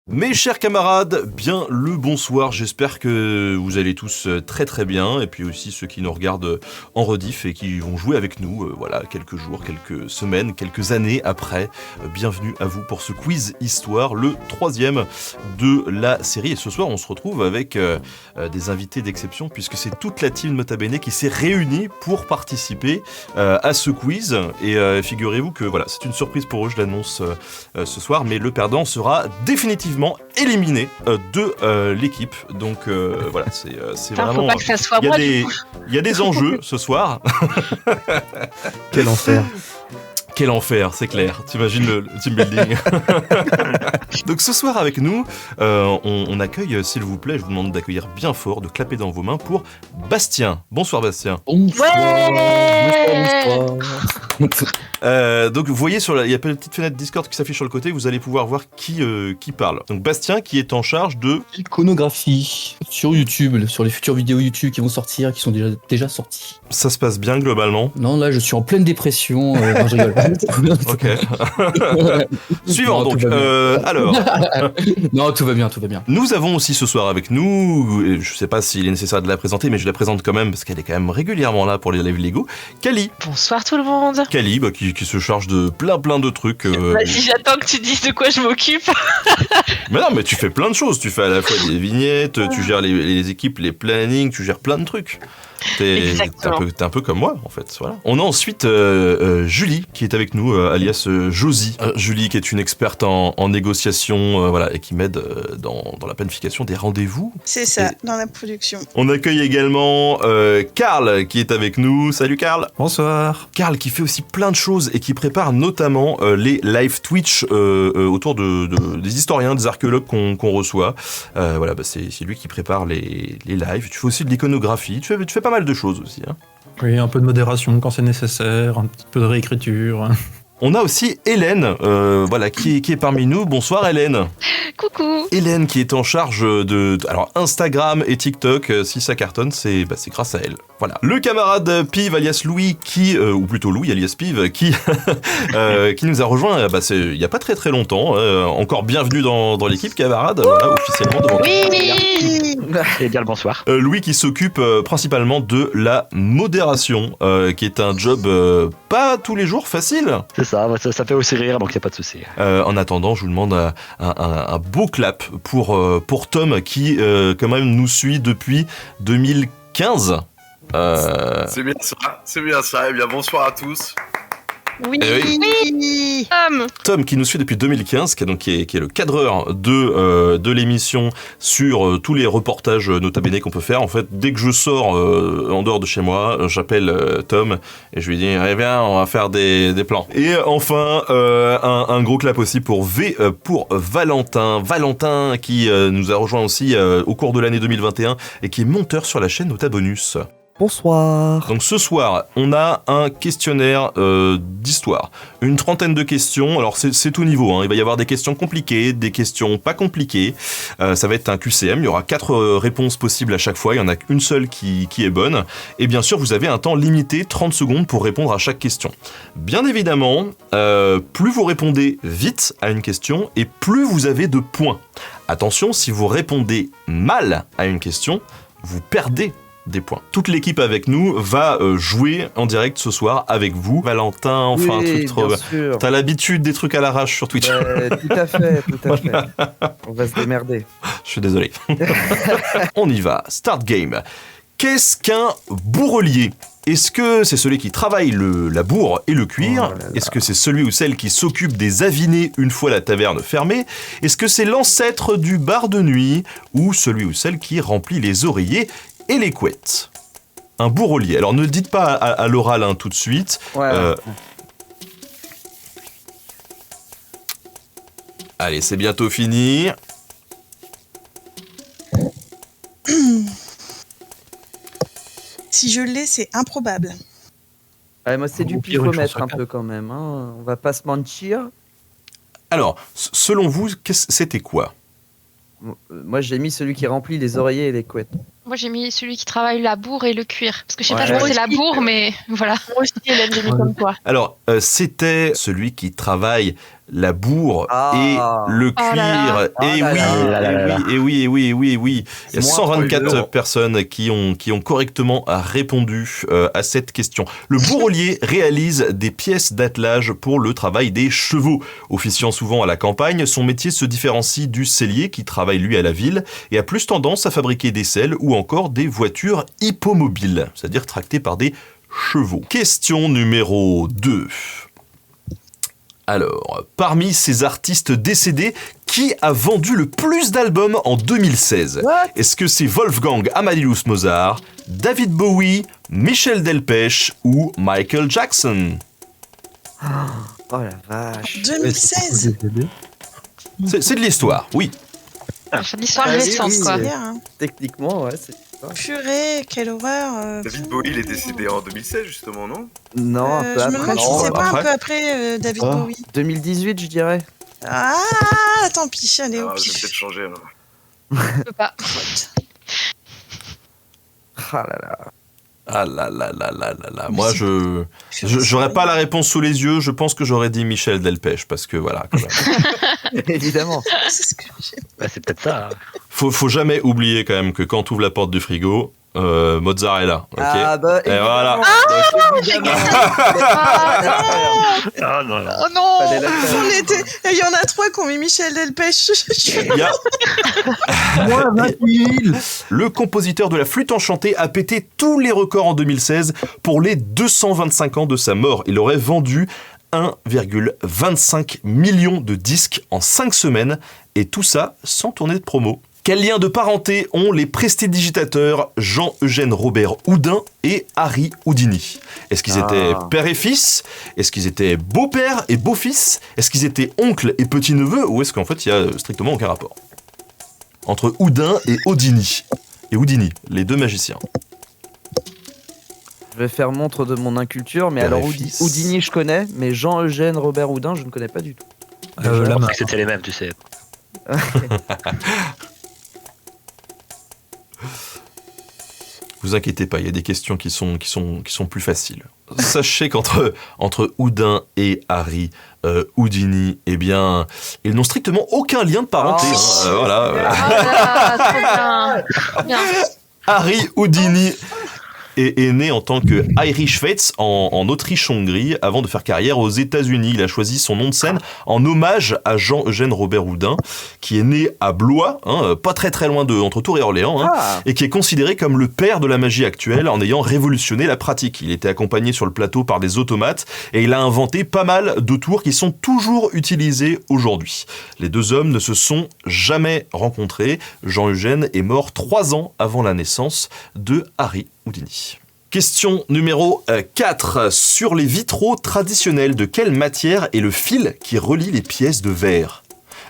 Mes chers camarades, bien le bonsoir, j'espère que vous allez tous très très bien, et puis aussi ceux qui nous regardent en rediff et qui vont jouer avec nous, voilà, quelques jours, quelques semaines, quelques années après. Bienvenue à vous pour ce quiz histoire, le 3e de la série, et ce soir on se retrouve avec des invités d'exception, puisque c'est toute la team Nota Bene qui s'est réunie pour participer à ce quiz, et figurez-vous que voilà, c'est une surprise pour eux, je l'annonce ce soir, mais le perdant sera définitivement éliminé de l'équipe. Donc voilà, c'est vraiment. Faut pas que ça soit moi. Il y a des enjeux ce soir. Quel enfer. Quel enfer, c'est clair. T'imagines le team building. Donc ce soir avec nous, on accueille, s'il vous plaît, je vous demande d'accueillir bien fort, de clapper dans vos mains pour Bastien. Bonsoir Bastien. Bonsoir. Ouais. Bonsoir. Donc vous voyez, il y a une petite fenêtre Discord qui s'affiche sur le côté, vous allez pouvoir voir qui parle. Donc Bastien qui est en charge de... Iconographie sur YouTube, sur les futures vidéos YouTube qui vont sortir, qui sont déjà sorties. Ça se passe bien globalement. Non, là je suis en pleine dépression. Non, je rigole. Ok. Suivant Non, donc. tout va bien. Alors. Non, tout va bien. Nous avons aussi ce soir avec nous, je sais pas s'il est nécessaire de la présenter, mais je la présente quand même parce qu'elle est quand même régulièrement là pour les lives Lego. Kali. Bonsoir tout le monde. Kali, qui se charge de plein de trucs. Vas-y, j'attends que tu dises de quoi je m'occupe. Mais non, mais tu fais plein de choses. Tu fais à la fois des vignettes, tu gères les équipes, les plannings, tu gères plein de trucs. T'es un peu comme moi, en fait. Voilà. On a ensuite Julie, qui est avec nous, alias Josie. Julie, qui est une experte en négociation, voilà, et qui m'aide dans la planification des rendez-vous. C'est ça, dans la production. On accueille également Karl, qui est avec nous. Salut Karl. Bonsoir. Karl, qui fait aussi plein de choses et qui prépare notamment les live Twitch autour des historiens, des archéologues qu'on reçoit. Voilà, c'est lui qui prépare les lives. Tu fais aussi de l'iconographie. Tu fais pas mal de choses aussi. Hein. Oui, un peu de modération quand c'est nécessaire, un petit peu de réécriture. On a aussi Hélène, voilà, qui est parmi nous. Bonsoir Hélène. Coucou. Hélène qui est en charge de alors Instagram et TikTok. Si ça cartonne, c'est grâce à elle. Voilà. Le camarade Piv alias Louis ou plutôt Louis alias Piv qui nous a rejoint. Il y a pas très longtemps. Encore bienvenue dans l'équipe, camarade. Voilà, officiellement devant. Oui. Et bien le bonsoir. Louis qui s'occupe principalement de la modération, qui est un job pas tous les jours facile. C'est ça fait aussi rire, donc il n'y a pas de souci. En attendant, je vous demande un beau clap pour Tom qui quand même nous suit depuis 2015. C'est bien ça, et bien bonsoir à tous. Oui. Oui. Tom qui nous suit depuis 2015, qui est le cadreur de l'émission sur tous les reportages Nota Bene qu'on peut faire. En fait, dès que je sors en dehors de chez moi, j'appelle Tom et je lui dis eh bien, on va faire des plans. Et enfin, un gros clap aussi pour Valentin qui nous a rejoint aussi au cours de l'année 2021 et qui est monteur sur la chaîne Nota Bonus. Bonsoir. Donc ce soir, on a un questionnaire d'histoire. Une 30aine de questions. Alors c'est tout niveau. Hein. Il va y avoir des questions compliquées, des questions pas compliquées. Ça va être un QCM. Il y aura 4 réponses possibles à chaque fois. Il y en a qu'une seule qui est bonne. Et bien sûr, vous avez un temps limité, 30 secondes, pour répondre à chaque question. Bien évidemment, plus vous répondez vite à une question et plus vous avez de points. Attention, si vous répondez mal à une question, vous perdez des points. Toute l'équipe avec nous va jouer en direct ce soir avec vous. Valentin, enfin oui, un truc trop... sûr. T'as l'habitude des trucs à l'arrache sur Twitch. Tout à fait. On va se démerder. Je suis désolé. On y va. Start game. Qu'est-ce qu'un bourrelier ? Est-ce que c'est celui qui travaille la bourre et le cuir ? Est-ce que c'est celui ou celle qui s'occupe des avinés une fois la taverne fermée ? Est-ce que c'est l'ancêtre du bar de nuit ? Ou celui ou celle qui remplit les oreillers et les couettes? Un bourrelier. Alors ne le dites pas à l'oral tout de suite. Ouais. Allez, c'est bientôt fini. Si je l'ai, c'est improbable. Ouais, moi, c'est du pifomètre un peu quand même. Hein. On va pas se mentir. Alors, selon vous, c'était quoi ? Moi, j'ai mis celui qui remplit les oreillers et les couettes. Moi j'ai mis celui qui travaille la bourre et le cuir. Parce que je sais Ouais. pas, je crois que c'est la bourre, mais voilà. Moi aussi, Hélène, j'ai mis comme toi. Alors, c'était celui qui travaille la bourre Ah. et le Oh là cuir. là. Et Oh là oui, là. et oui. Il y a C'est moins 124 trop personnes qui ont correctement répondu à cette question. Le bourrelier réalise des pièces d'attelage pour le travail des chevaux. Officiant souvent à la campagne, son métier se différencie du sellier qui travaille lui à la ville et a plus tendance à fabriquer des selles ou encore des voitures hippomobiles, c'est-à-dire tractées par des chevaux. Question numéro 2. Alors, parmi ces artistes décédés, qui a vendu le plus d'albums en 2016 ? What ? Est-ce que c'est Wolfgang Amadeus Mozart, David Bowie, Michel Delpech ou Michael Jackson ? Oh la vache. 2016. C'est de l'histoire, oui. C'est l'histoire Ah oui, récente, oui, quoi. oui. Hier, hein. Techniquement, ouais, c'est ça. Purée, quelle horreur. David Bowie, il est décédé en 2016, justement, non? Non, un peu Je me après. demande si non, c'est pas après. un peu après David Ah. Bowie. 2018, je dirais. Ah, tant pis, allez, au Ah, je vais pif. peut-être changer, alors. Je peux pas. Ah là là. Ah là là là là là là. Mais Moi, c'est- j'aurais pas la réponse sous les yeux. Je pense que j'aurais dit Michel Delpech parce que voilà. Quand même. Évidemment. C'est ce que j'ai. Bah, c'est peut-être ça. Faut jamais oublier quand même que quand tu ouvres la porte du frigo, Mozart est là. Ok. Ah bah, Et voilà. évidemment. Ah non, non. Oh non! Fallait la faire. On était... Il y en a 3 qui ont mis Michel Delpech. Il y a- Moins 20 000. Le compositeur de la flûte enchantée a pété tous les records en 2016 pour les 225 ans de sa mort. Il aurait vendu 1,25 million de disques en 5 semaines, et tout ça sans tournée de promo. Quel lien de parenté ont les prestidigitateurs Jean-Eugène Robert Houdin et Harry Houdini ? Est-ce qu'ils étaient père et fils ? Est-ce qu'ils étaient beau-père et beau-fils ? Est-ce qu'ils étaient oncle et petit-neveu ? Ou est-ce qu'en fait il y a strictement aucun rapport entre Houdin et Houdini ? Et Houdini, les deux magiciens. Je vais faire montre de mon inculture, mais Père alors et fils. Houdini je connais, mais Jean-Eugène Robert Houdin je ne connais pas du tout. La Je main. pensais que c'était les mêmes, tu sais. Vous inquiétez pas, il y a des questions qui sont plus faciles. Sachez qu'entre Houdin et Harry Houdini, eh bien, ils n'ont strictement aucun lien de parenté. Oh. Voilà. Ah là là, trop bien. Bien. Harry Houdini est né en tant que Heinrich Schweitz en Autriche-Hongrie avant de faire carrière aux États-Unis. Il a choisi son nom de scène en hommage à Jean-Eugène Robert Houdin, qui est né à Blois, pas très très loin entre Tours et Orléans, Ah, et qui est considéré comme le père de la magie actuelle en ayant révolutionné la pratique. Il était accompagné sur le plateau par des automates et il a inventé pas mal de tours qui sont toujours utilisés aujourd'hui. Les deux hommes ne se sont jamais rencontrés. Jean-Eugène est mort 3 ans avant la naissance de Harry Houdini. Question numéro 4. Sur les vitraux traditionnels, de quelle matière est le fil qui relie les pièces de verre ?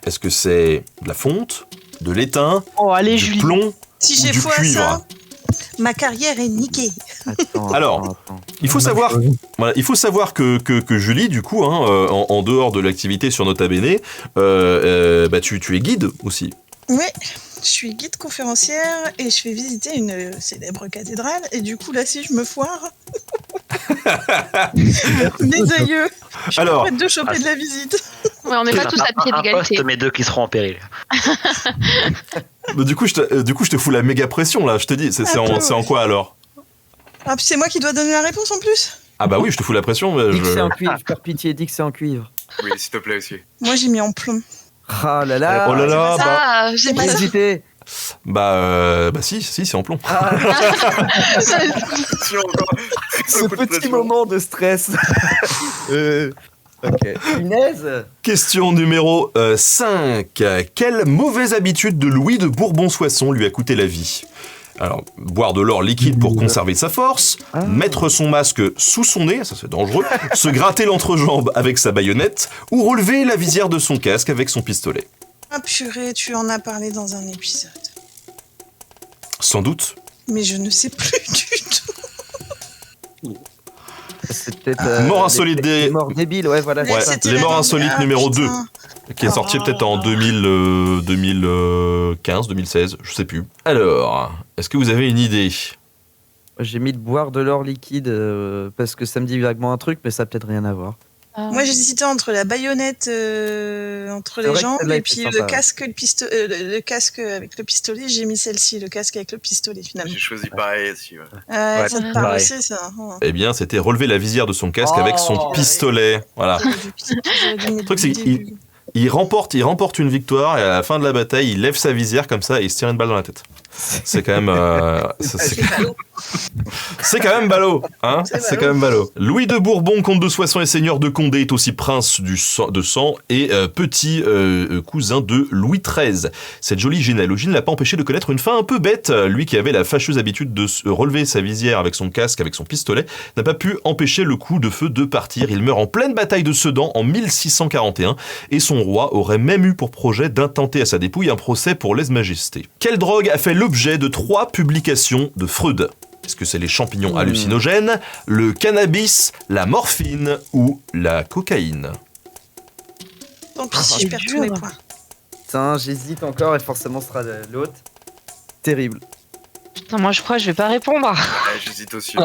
Est-ce que c'est de la fonte, de l'étain, Oh, allez, du Julie. plomb Si ou j'ai du foi à cuivre ? ça, ma carrière est niquée. attends, Alors, attends. Il faut savoir, voilà, il faut savoir que Julie, du coup, en dehors de l'activité sur Nota Bene, tu es guide aussi. Oui, je suis guide conférencière et je fais visiter une célèbre cathédrale. Et du coup, là, si je me foire, mes aïeux, je suis Alors, pas prête de choper de la visite. Ouais, on n'est pas tous à pied Un d'égalité. poste, mais deux qui seront en péril. Bah, du coup, je te fous la méga pression là. Je te dis, c'est en quoi alors ? Ah, puis c'est moi qui dois donner la réponse en plus. Ah bah oui, je te fous la pression. Mais Dis que c'est en cuivre, par pitié, dis que c'est en cuivre. Oui, s'il te plaît aussi. Moi, j'ai mis en plomb. Ah là là. Oh là là, bah, Ah, j'ai J'ai pas ça. hésité. si, c'est en plomb. Ah, Attention, encore. ce Un coup de petit pression. moment de stress. Ok. Punaise. Question numéro 5. Quelle mauvaise habitude de Louis de Bourbon-Soissons lui a coûté la vie ? Alors, boire de l'or liquide pour conserver sa force, Ah. mettre son masque sous son nez, ça c'est dangereux, se gratter l'entrejambe avec sa baïonnette, ou relever la visière de son casque avec son pistolet. Ah purée, tu en as parlé dans un épisode. Sans doute. Mais je ne sais plus du tout. C'est peut-être. Mort insolite des morts débiles, ouais, voilà. Ouais, c'est ça. C'était les la morts dernière. insolites Ah, numéro putain. qui est sorti peut-être en 2015, 2016, je sais plus. Alors, est-ce que vous avez une idée ? J'ai mis de boire de l'or liquide parce que ça me dit vaguement un truc, mais ça a peut-être rien à voir. Moi, j'hésitais entre la baïonnette entre les vrai que jambes celle-là et était puis sympa, le ouais. casque, le casque avec le pistolet. J'ai mis celle-ci, le casque avec le pistolet, finalement. J'ai choisi pareil aussi. Ouais. Ouais, Ça te parle pareil. aussi, ça. Ouais. Eh bien, c'était relever la visière de son casque avec son pistolet. Voilà. Le truc, c'est Il remporte une victoire et à la fin de la bataille, il lève sa visière comme ça et il se tire une balle dans la tête. C'est quand même, c'est quand même ballot, hein. C'est quand même ballot. Louis de Bourbon, comte de Soissons et seigneur de Condé, est aussi prince de sang et petit cousin de Louis XIII. Cette jolie généalogie ne l'a pas empêché de connaître une fin un peu bête. Lui qui avait la fâcheuse habitude de relever sa visière avec son casque, avec son pistolet, n'a pas pu empêcher le coup de feu de partir. Il meurt en pleine bataille de Sedan en 1641 et son roi aurait même eu pour projet d'intenter à sa dépouille un procès pour lèse-majesté. Quelle drogue a fait l'objet de 3 publications de Freud ? Est-ce que c'est les champignons hallucinogènes, le cannabis, la morphine ou la cocaïne ? Tant pis si je perds tous mes points. Putain, j'hésite encore et forcément ce sera l'autre. Terrible. Putain, moi je crois que je vais pas répondre. Ouais, j'hésite aussi.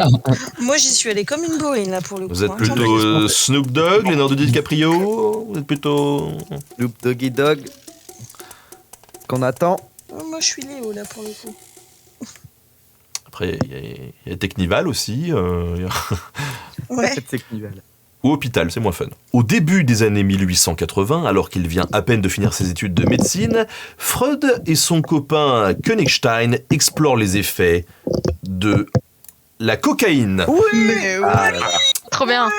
Moi, j'y suis allée comme une bourrine, là, pour le coup. Vous êtes hein. plutôt Snoop Dogg, Leonardo DiCaprio ? Vous êtes plutôt... Snoop Doggy Dog. Qu'on attend. Moi, je suis Léo, là, pour le coup. Après, il y a Technival aussi. Ouais. C'est Knivel. Ou Hôpital, c'est moins fun. Au début des années 1880, alors qu'il vient à peine de finir ses études de médecine, Freud et son copain Königstein explorent les effets de la cocaïne. Mais ouais. Trop bien.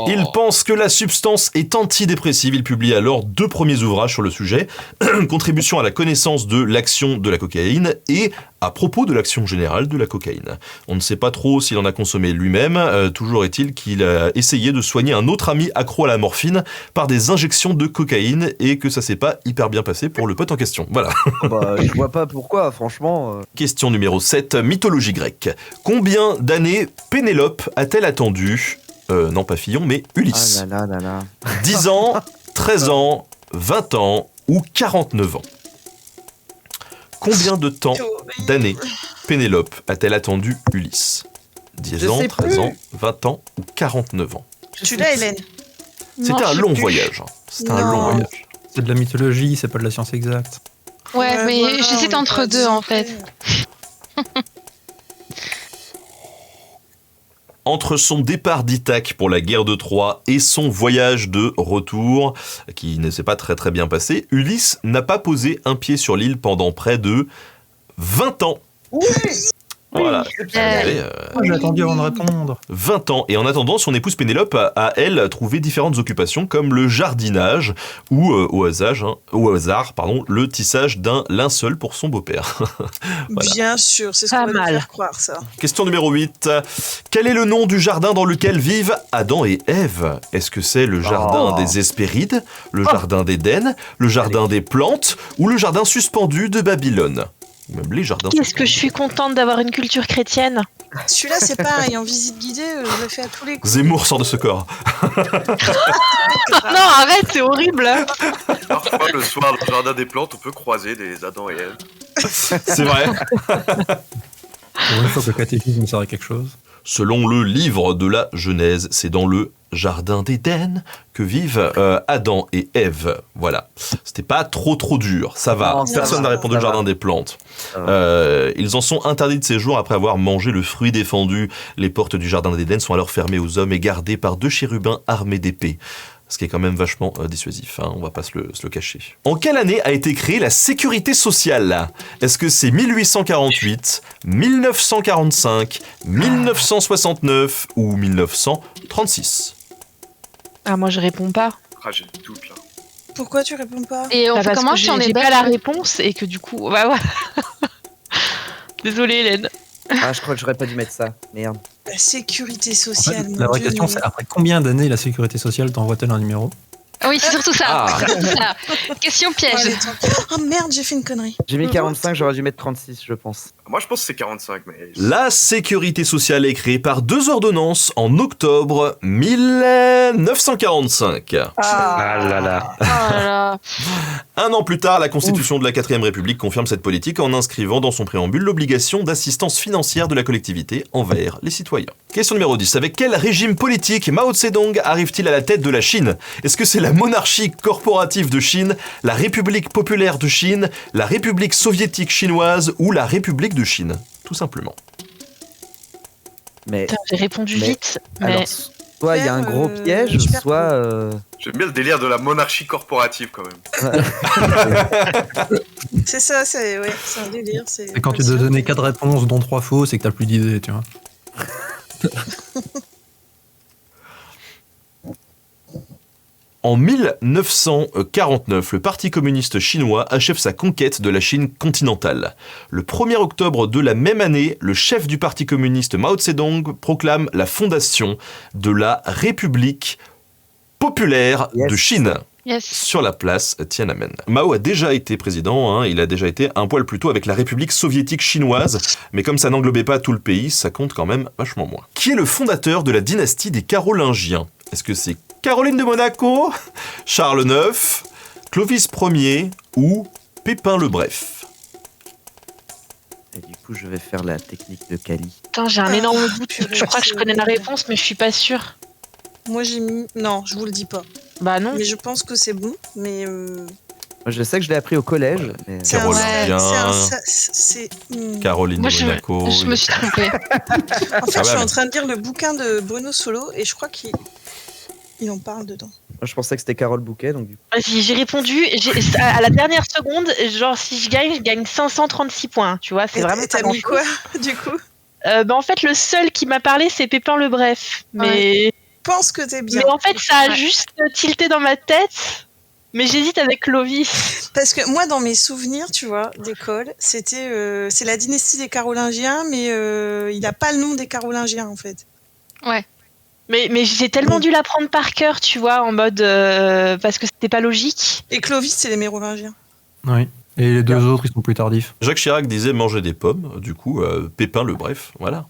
Il pense que la substance est antidépressive. Il publie alors 2 premiers ouvrages sur le sujet, Contribution à la connaissance de l'action de la cocaïne et à propos de l'action générale de la cocaïne. On ne sait pas trop s'il en a consommé lui-même, toujours est-il qu'il a essayé de soigner un autre ami accro à la morphine par des injections de cocaïne et que ça s'est pas hyper bien passé pour le pote en question. Voilà. Bah, je vois pas pourquoi, franchement. Question numéro 7, mythologie grecque. Combien d'années Pénélope a-t-elle attendu non pas Fillon, mais Ulysse. Ah là là là là. 10 ans, 13 ans, 20 ans ou 49 ans. Combien de temps, d'années, Pénélope a-t-elle attendu Ulysse ? 10 Je ans, sais 13 plus. ans, 20 ans ou 49 ans. Tu l'as, Hélène. C'était Non, un je long sais plus. voyage. C'était un Non. long voyage. C'est de la mythologie, c'est pas de la science exacte. Ouais, mais voilà, j'hésite on est entre pas deux en fait. discret. Entre son départ d'Ithaque pour la guerre de Troie et son voyage de retour, qui ne s'est pas très très bien passé, Ulysse n'a pas posé un pied sur l'île pendant près de 20 ans. Voilà. Moi, j'ai attendu avant de répondre. 20 ans. Et en attendant, son épouse Pénélope a, elle, trouvé différentes occupations comme le jardinage ou, au hasard, le tissage d'un linceul pour son beau-père. Voilà. Bien sûr, c'est ce Pas qu'on va nous mal. faire croire, ça. Question numéro 8. Quel est le nom du jardin dans lequel vivent Adam et Ève ? Est-ce que c'est le jardin des Hespérides, le jardin d'Éden, le jardin des plantes ou le jardin suspendu de Babylone ? Même les jardins Qu'est-ce que je suis contente d'avoir une culture chrétienne. Celui-là, c'est pareil. En visite guidée, je le fais à tous les coups. Zemmour sort de ce corps. Non, arrête, c'est horrible. Parfois, le soir, dans le jardin des plantes, on peut croiser des Adam et Ève. C'est vrai. Pour une fois que le catéchisme sert à quelque chose. Selon le livre de la Genèse, c'est dans le jardin d'Éden que vivent Adam et Ève. Voilà. C'était pas trop dur, ça va. Non, ça Personne va, n'a répondu ça le jardin va. des plantes. Ça va. Ils en sont interdits de séjour après avoir mangé le fruit défendu. Les portes du jardin d'Éden sont alors fermées aux hommes et gardées par 2 chérubins armés d'épées. Ce qui est quand même vachement dissuasif, hein, on va pas se le cacher. En quelle année a été créée la sécurité sociale ? Est-ce que c'est 1848, 1945, 1969 ou 1936 ? Ah, moi je réponds pas. Ah, j'ai des doutes là. Pourquoi tu réponds pas? Et on Bah, fait parce comment que si on j'ai est pas bête la réponse et que du coup. Bah voilà. Désolée Hélène. Ah, je crois que j'aurais pas dû mettre ça. Merde. La sécurité En fait, sociale. la mon vraie Dieu, question, non. c'est après combien d'années la sécurité sociale t'envoie-t-elle un numéro ? Ah oui, c'est surtout ça. Ah. C'est surtout ça. Question piège. Allez, tant- oh merde, j'ai fait une connerie. J'ai mis 45, j'aurais dû mettre 36, je pense. Moi, je pense que c'est 45, mais. La sécurité sociale est créée par 2 ordonnances en octobre 1945. Ah là là. Oh là là. Un an plus tard, la Constitution de la 4ème République confirme cette politique en inscrivant dans son préambule l'obligation d'assistance financière de la collectivité envers les citoyens. Question numéro 10. Avec quel régime politique Mao Tse-Dong arrive-t-il à la tête de la Chine? Est-ce que c'est la monarchie corporative de Chine, la République populaire de Chine, la République soviétique chinoise ou la République de Chine? Tout simplement. Mais Putain, j'ai répondu vite, mais alors, soit il y a un gros piège, je perds soit. J'aime bien le délire de la monarchie corporative quand même. C'est ça, c'est un délire. C'est Et quand tu dois donner 4 réponses, dont 3 fausses, et que t'as plus d'idées, tu vois. En 1949, le Parti communiste chinois achève sa conquête de la Chine continentale. Le 1er octobre de la même année, le chef du Parti communiste Mao Tse-Dong proclame la fondation de la République populaire de Chine. yes. Sur la place Tiananmen. Mao a déjà été président, il a déjà été un poil plus tôt avec la République soviétique chinoise, mais comme ça n'englobait pas tout le pays, ça compte quand même vachement moins. Qui est le fondateur de la dynastie des Carolingiens? Est-ce que c'est Caroline de Monaco, Charles IX, Clovis Ier ou Pépin le Bref? Et du coup, je vais faire la technique de Kali. Putain, j'ai un énorme doute. purée, Je crois que je c'est connais la horrible. réponse, mais je suis pas sûre. Moi j'ai mis. Non, je vous le dis pas. Bah non. Mais je pense que c'est bon. Mais Moi, je sais que je l'ai appris au collège. Mais... c'est un. Carolingien. Caroline Moi, de Monaco. je me suis trompée. En fait, Ça je va, suis en mais- train de lire le bouquin de Bruno Solo et je crois qu'il en parle dedans. Moi, je pensais que c'était Carole Bouquet, donc du coup. Vas-y, j'ai répondu. À la dernière seconde, genre si je gagne 536 points. Tu vois, c'est Et vraiment t'as pas mis grand-chose. quoi du coup? Bah en fait, le seul qui m'a parlé, c'est Pépin le Bref. Mais, Je pense que t'es bien. mais en fait, ça a juste tilté dans ma tête. Mais j'hésite avec Clovis. Parce que moi, dans mes souvenirs, tu vois, d'école, c'était c'est la dynastie des Carolingiens, mais il n'a pas le nom des Carolingiens en fait. Mais j'ai tellement dû l'apprendre par cœur, tu vois, en mode parce que c'était pas logique. Et Clovis, c'est les Mérovingiens. Oui. Et les deux autres, ils sont plus tardifs. Jacques Chirac disait manger des pommes, du coup, Pépin le Bref, voilà.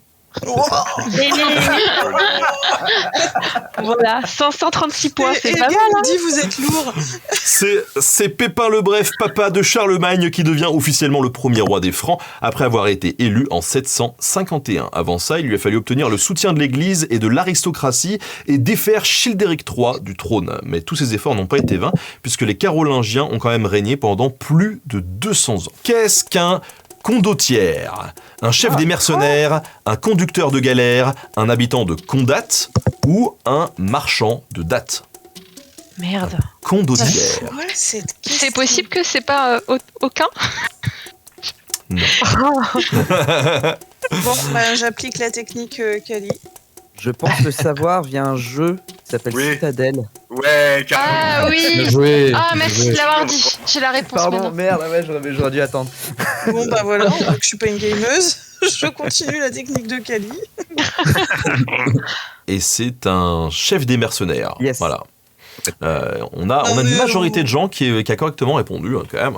Voilà, 536 points, c'est pas mal. Il dit vous êtes lourd. C'est Pépin le Bref, papa de Charlemagne, qui devient officiellement le premier roi des Francs après avoir été élu en 751. Avant ça, il lui a fallu obtenir le soutien de l'Église et de l'aristocratie et défaire Childéric III du trône. Mais tous ces efforts n'ont pas été vains, puisque les Carolingiens ont quand même régné pendant plus de 200 ans. Qu'est-ce qu'un condottière? Un chef des mercenaires, un conducteur de galère, un habitant de Condat ou un marchand de date? Merde. Condottière. Quoi, cette C'est question possible que c'est pas aucun. Non. Bon, bah, j'applique la technique Kali. Je pense que savoir via un jeu qui s'appelle Oui. Citadel. Ouais, carrément. Ah oui. Bien joué. Ah bien merci joué. de l'avoir dit. J'ai la réponse Pardon, maintenant. merde, ouais, j'aurais dû attendre. Bon, bah voilà, on voit que je suis pas une gameuse. Je continue la technique de Kali. Et c'est un chef des mercenaires. Yes. Voilà. On a Non, une mais majorité de gens qui a correctement répondu, quand même.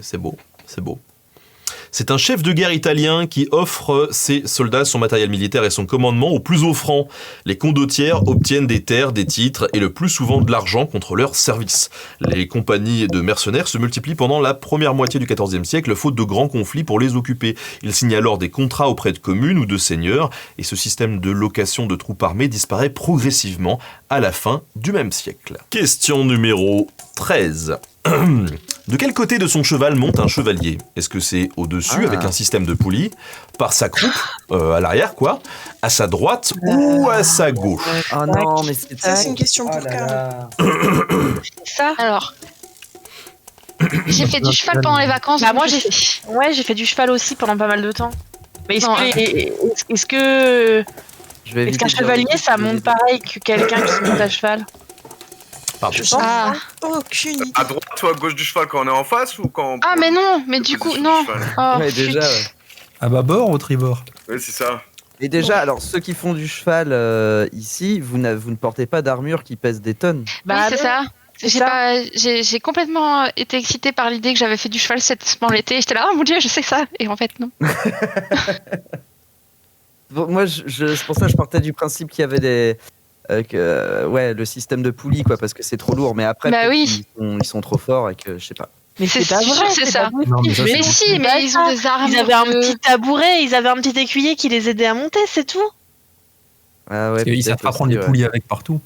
C'est beau. C'est beau. C'est un chef de guerre italien qui offre ses soldats, son matériel militaire et son commandement au plus offrant. Les condottières obtiennent des terres, des titres et le plus souvent de l'argent contre leur service. Les compagnies de mercenaires se multiplient pendant la première moitié du XIVe siècle, faute de grands conflits pour les occuper. Ils signent alors des contrats auprès de communes ou de seigneurs, et ce système de location de troupes armées disparaît progressivement à la fin du même siècle. Question numéro 13. De quel côté de son cheval monte un chevalier? Est-ce que c'est au-dessus avec un système de poulies, par sa croupe, à l'arrière quoi, à sa droite ou à sa gauche? Oh non, mais c'est Ça, c'est une question pour Carl. Ça. Alors, j'ai fait du cheval pendant les vacances. Bah donc moi je j'ai sais. j'ai fait du cheval aussi pendant pas mal de temps. Mais est-ce Non, que Je vais est-ce éviter qu'un de dire chevalier des- ça monte pareil que quelqu'un qui monte à cheval? Pardon. Je pense Ah. aucune idée. À droite ou à gauche du cheval quand on est en face ou quand on... Ah mais non, mais du coup non. Oh, Ouais, chut. déjà, ouais. À bâbord ou au tribord? Oui, c'est ça. Et déjà, alors ceux qui font du cheval ici, vous ne portez pas d'armure qui pèse des tonnes. Oui, c'est non. ça. C'est J'ai ça. pas, j'ai complètement été excitée par l'idée que j'avais fait du cheval pendant l'été. J'étais là, oh mon dieu, je sais ça. Et en fait non. Bon, moi, c'est pour ça que je partais du principe qu'il y avait le système de poulies, quoi, parce que c'est trop lourd. Mais après, Bah peut-être oui. ils sont trop forts et que je sais pas. Mais C'est c'est pas sûr vrai, que c'est ça. pas Non, mais ça, possible. Mais c'est si, mais ils ont des armes. Ils avaient un petit tabouret, ils avaient un petit écuyer qui les aidait à monter, c'est tout. Ah ouais, Ils savent peut-être pas prendre aussi, les poulies avec partout.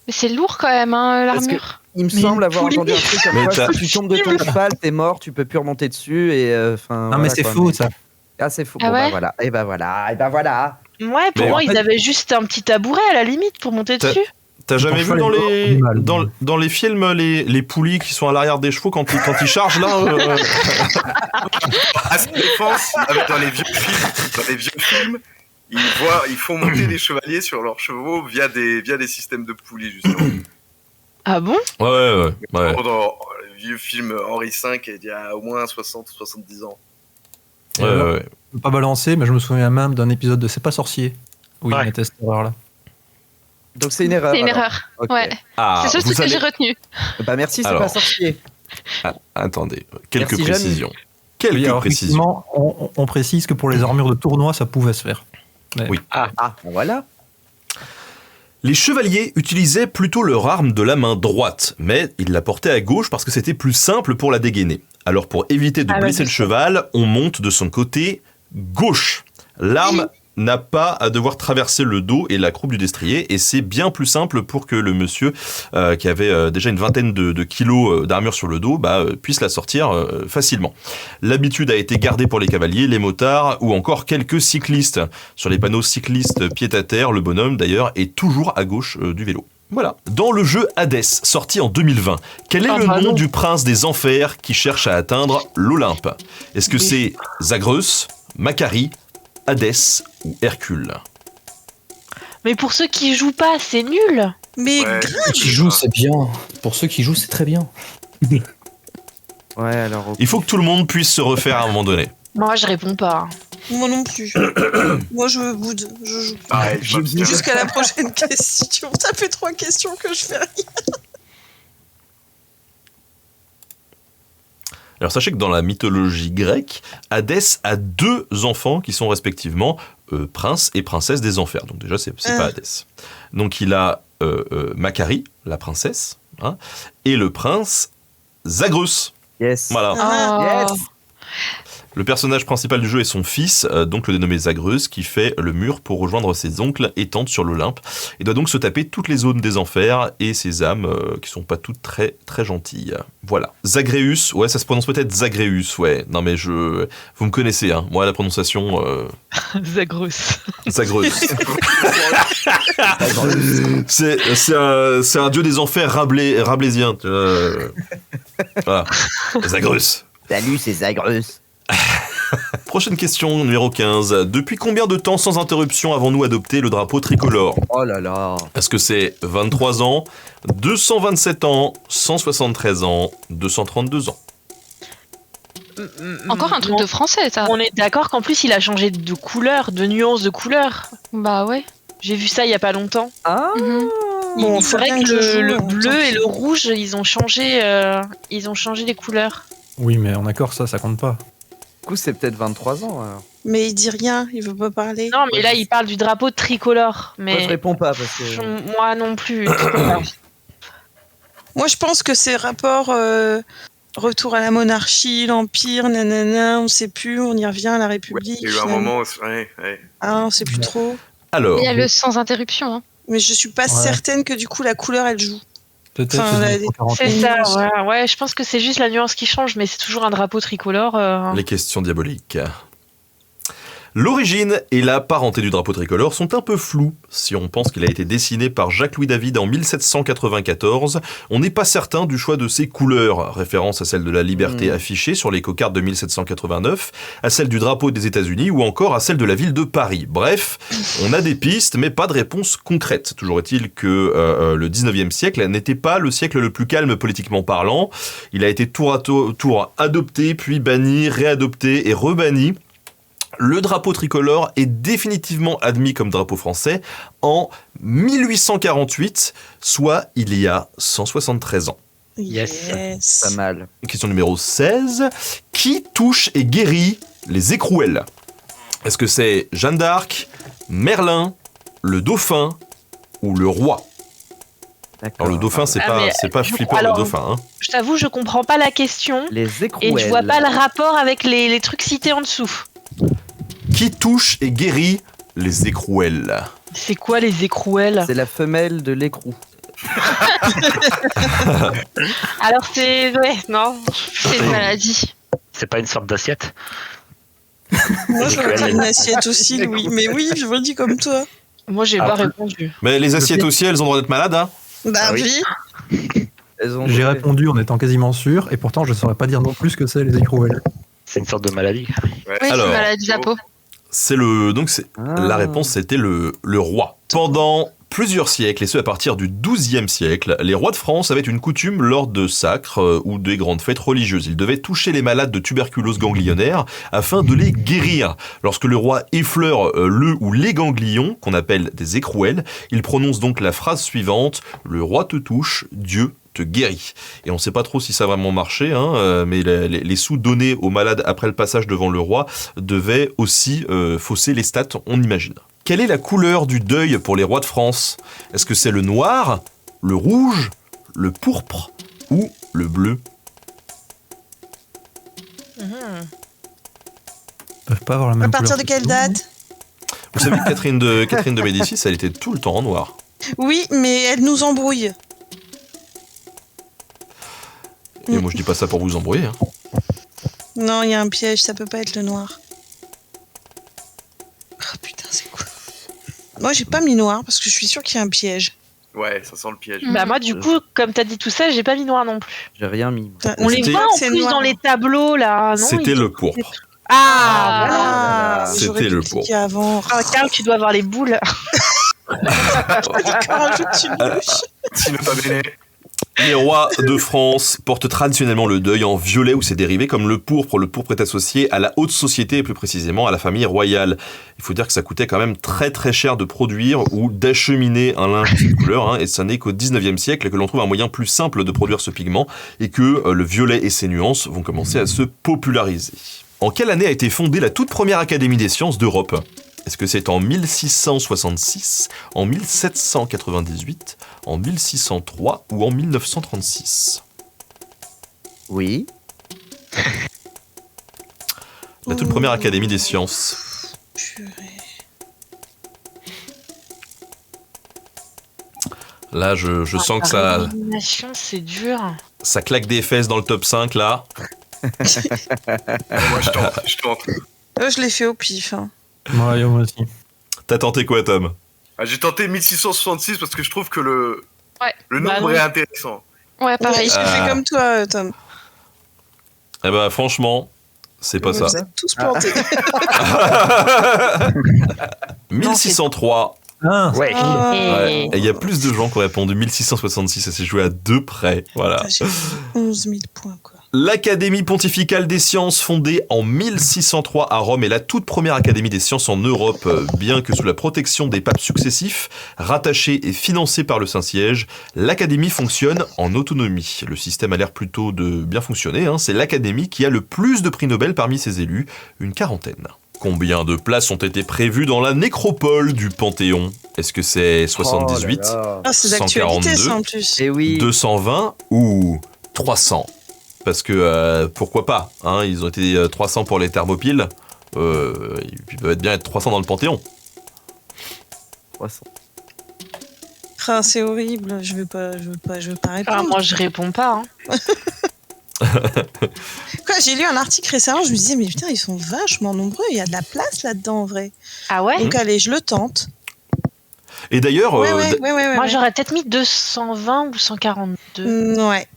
Mais c'est lourd quand même, hein, Parce que- l'armure. Il me Mais semble avoir poulie. entendu un truc comme Mais quoi t'as- si tu tombes de ton cheval, t'es mort, tu peux plus remonter dessus et enfin. Non, mais c'est faux, ça. Ah, c'est faux. Ah Bon, ouais bah voilà. Et bah voilà. Et bah voilà. Ouais, pour Mais moi, en ils fait- avaient juste un petit tabouret à la limite pour monter T'as- dessus. T'as jamais Ton vu cheval dans est les, mort, animal. dans les films les poulies qui sont à l'arrière des chevaux quand ils chargent là À sa défense, dans les vieux films, ils font monter les chevaliers sur leurs chevaux via des systèmes de poulies, justement. Ah bon? Ouais. Dans le vieux film Henri V, il y a au moins 60 ou 70 ans. Ouais. Je peux pas balancer, mais je me souviens même d'un épisode de C'est pas sorcier où Ouais. ils mettaient cette erreur-là. Donc c'est une erreur. C'est une alors. erreur. Ok. Ouais. Ah, C'est ce vous truc que allez- j'ai retenu. Bah merci, c'est Alors. pas sorcier. Ah, attendez, quelques Merci, Jeanne. précisions. Quelques Oui, alors, précisions. effectivement, on précise que pour les armures de tournoi, ça pouvait se faire. Mais- Oui. Ah, voilà. Les chevaliers utilisaient plutôt leur arme de la main droite, mais ils la portaient à gauche parce que c'était plus simple pour la dégainer. Alors pour éviter de Ah, blesser bah, le cheval, on monte de son côté gauche. L'arme n'a pas à devoir traverser le dos et la croupe du destrier, et c'est bien plus simple pour que le monsieur qui avait déjà une vingtaine de kilos d'armure sur le dos puisse la sortir facilement. L'habitude a été gardée pour les cavaliers, les motards ou encore quelques cyclistes. Sur les panneaux cyclistes pied-à-terre, le bonhomme d'ailleurs est toujours à gauche du vélo. Voilà. Dans le jeu Hades, sorti en 2020, quel est Ah, le bah nom non. du prince des enfers qui cherche à atteindre l'Olympe? Est-ce que c'est Zagreus, Macari, Hadès ou Hercule? Mais pour ceux qui jouent pas, c'est nul. Mais Ouais. grave. Ceux qui jouent, c'est bien. Pour ceux qui jouent, c'est très bien. Ouais, alors. Il faut que tout le monde puisse se refaire à un moment donné. Moi, je réponds pas. Moi non plus. Moi, je boude. Je joue. Pareil, je m'abstiens. Jusqu'à la prochaine question. Ça fait 3 questions que je fais rien. Alors sachez que dans la mythologie grecque, Hadès a 2 enfants qui sont respectivement prince et princesse des enfers. Donc déjà, c'est pas Hadès. Donc il a Macari, la princesse, hein, et le prince Zagreus. Yes. Voilà. Ah. Oh. Le personnage principal du jeu est son fils, donc le dénommé Zagreus, qui fait le mur pour rejoindre ses oncles et tantes sur l'Olympe. Il doit donc se taper toutes les zones des enfers et ses âmes qui sont pas toutes très très gentilles. Voilà. Zagreus, ouais, ça se prononce peut-être Zagreus, ouais. Non mais vous me connaissez, hein. Moi la prononciation Zagreus. Zagreus. c'est un dieu des enfers rabelaisien. Voilà. Zagreus. Salut, c'est Zagreus. Prochaine question, numéro 15. Depuis combien de temps sans interruption avons-nous adopté le drapeau tricolore? Oh là là. Est-ce que c'est 23 ans, 227 ans, 173 ans, 232 ans? Encore un truc de français, ça. On est d'accord qu'en plus, il a changé de couleur, de nuance de couleur. Bah ouais. J'ai vu ça il y a pas longtemps. Ah. Mhm. Bon, C'est faut vrai bien que que je joue, le tant bleu et pis. le rouge, ils ont changé les couleurs. Oui, mais en accord, ça compte pas. Du coup, c'est peut-être 23 ans alors. Mais il dit rien, il veut pas parler. Non, mais là, il parle du drapeau tricolore. Moi, je Mais réponds pas parce que. moi non plus. Moi, je pense que c'est rapport retour à la monarchie, l'empire, nanana, on sait plus, on y revient à la République. Il y a eu un finalement. moment, ouais. Ah, on sait plus trop. Alors, Il y a le sans interruption. Hein. Mais je suis pas certaine que du coup la couleur elle joue. Peut-être Enfin, c'est la- 1941. C'est ça, ouais, je pense que c'est juste la nuance qui change, mais c'est toujours un drapeau tricolore. les questions diaboliques. L'origine et la parenté du drapeau tricolore sont un peu floues. Si on pense qu'il a été dessiné par Jacques-Louis David en 1794, on n'est pas certain du choix de ses couleurs, référence à celle de la liberté affichée sur les cocardes de 1789, à celle du drapeau des États-Unis ou encore à celle de la ville de Paris. Bref, on a des pistes mais pas de réponse concrète. Toujours est-il que le 19e siècle n'était pas le siècle le plus calme politiquement parlant. Il a été tour à tour adopté, puis banni, réadopté et rebanni. Le drapeau tricolore est définitivement admis comme drapeau français en 1848, soit il y a 173 ans. Yes. Pas mal. Question numéro 16. Qui touche et guérit les écrouelles? Est-ce que c'est Jeanne d'Arc, Merlin, le dauphin ou le roi? D'accord. Alors le dauphin, c'est Ah, mais pas je- Flipper alors, le dauphin. Hein. Je t'avoue, je comprends pas la question Les et écrouelles. je vois pas le rapport avec les trucs cités en dessous. Qui touche et guérit les écrouelles? C'est quoi les écrouelles? C'est la femelle de l'écrou. Alors c'est... Ouais, non. C'est une maladie. C'est pas une sorte d'assiette? Moi, j'aurais dit une assiette aussi, Louis. Mais oui, je vous le dis comme toi. Moi, j'ai pas répondu. Mais les assiettes aussi, elles ont le droit d'être malades, hein. Bah Ah oui. oui. J'ai répondu en étant quasiment sûr, et pourtant je saurais pas dire non plus ce que c'est les écrouelles. C'est une sorte de maladie. Ouais. Oui, c'est Alors. une maladie de la peau. La réponse, c'était le roi. Pendant plusieurs siècles, et ce à partir du XIIe siècle, les rois de France avaient une coutume lors de sacres ou des grandes fêtes religieuses. Ils devaient toucher les malades de tuberculose ganglionnaire afin de les guérir. Lorsque le roi effleure le ou les ganglions, qu'on appelle des écrouelles, il prononce donc la phrase suivante: « Le roi te touche, Dieu te guérit ». Et on ne sait pas trop si ça a vraiment marché, mais les sous donnés aux malades après le passage devant le roi devaient aussi fausser les stats, on imagine. Quelle est la couleur du deuil pour les rois de France? Est-ce que c'est le noir, le rouge, le pourpre ou le bleu? Ils peuvent pas avoir la même À partir couleur de quelle que tout, non date? Vous savez que Catherine de Médicis, elle était tout le temps en noir. Oui, mais elle nous embrouille. Et moi je dis pas ça pour vous embrouiller. Hein. Non, il y a un piège, ça peut pas être le noir. Oh putain, c'est quoi? Moi, j'ai pas mis noir parce que je suis sûre qu'il y a un piège. Ouais, ça sent le piège. Bah moi, du coup, comme t'as dit tout ça, j'ai pas mis noir non plus. J'ai rien mis. Putain, On les C'était- voit en c'est plus noir. dans les tableaux, là, non? C'était Ils- le pourpre. Ah, voilà. Ah, C'était j'aurais dû le cliquer avant. Ah, Carl, tu dois avoir les boules. Rajoute une bouche. Si ne pas bene. Les rois de France portent traditionnellement le deuil en violet ou ses dérivés comme le pourpre. Le pourpre est associé à la haute société et plus précisément à la famille royale. Il faut dire que ça coûtait quand même très très cher de produire ou d'acheminer un linge de cette couleur. Et ça n'est qu'au 19e siècle que l'on trouve un moyen plus simple de produire ce pigment et que le violet et ses nuances vont commencer à se populariser. En quelle année a été fondée la toute première Académie des sciences d'Europe ? Est-ce que c'est en 1666, en 1798, en 1603 ou en 1936 ? Oui. La toute première Académie des sciences. Purée. Là, je sens que ça, L'animation, c'est dur. ça claque des fesses dans le top 5, là. Moi, je tente. Je l'ai fait au pif. Hein. Ouais, moi aussi. T'as tenté quoi, Tom ? Ah, j'ai tenté 1666 parce que je trouve que le Ouais. nombre non. est intéressant. Ouais, pareil. J'ai fait comme toi, Tom. Eh ben, franchement, c'est pas Vous ça. êtes tous plantés. 1603. Ah, Ouais. Ah, Ouais. Et il y a plus de gens qui ont répondu 1666, ça s'est joué à 2 près. Voilà. J'ai 11 000 points, quoi. L'Académie pontificale des sciences, fondée en 1603 à Rome, est la toute première académie des sciences en Europe, bien que sous la protection des papes successifs, rattachée et financée par le Saint-Siège, l'Académie fonctionne en autonomie. Le système a l'air plutôt de bien fonctionner, c'est l'Académie qui a le plus de prix Nobel parmi ses élus, une quarantaine. Combien de places ont été prévues dans la nécropole du Panthéon ? Est-ce que c'est 78, Ah, c'est d'actualité, ça, en plus. Et oui. 220 ou 300 ? Parce que pourquoi pas, ils ont été 300 pour les thermopiles, ils peuvent bien être 300 dans le Panthéon. 300. Ah, c'est horrible. Je veux pas répondre. Ah, moi, je réponds pas. Quoi, j'ai lu un article récemment, je me disais, mais putain, ils sont vachement nombreux. Il y a de la place là-dedans, en vrai. Ah ouais? Donc, allez, je le tente. Et d'ailleurs, Ouais. Moi, j'aurais peut-être mis 220 ou 142. Ouais.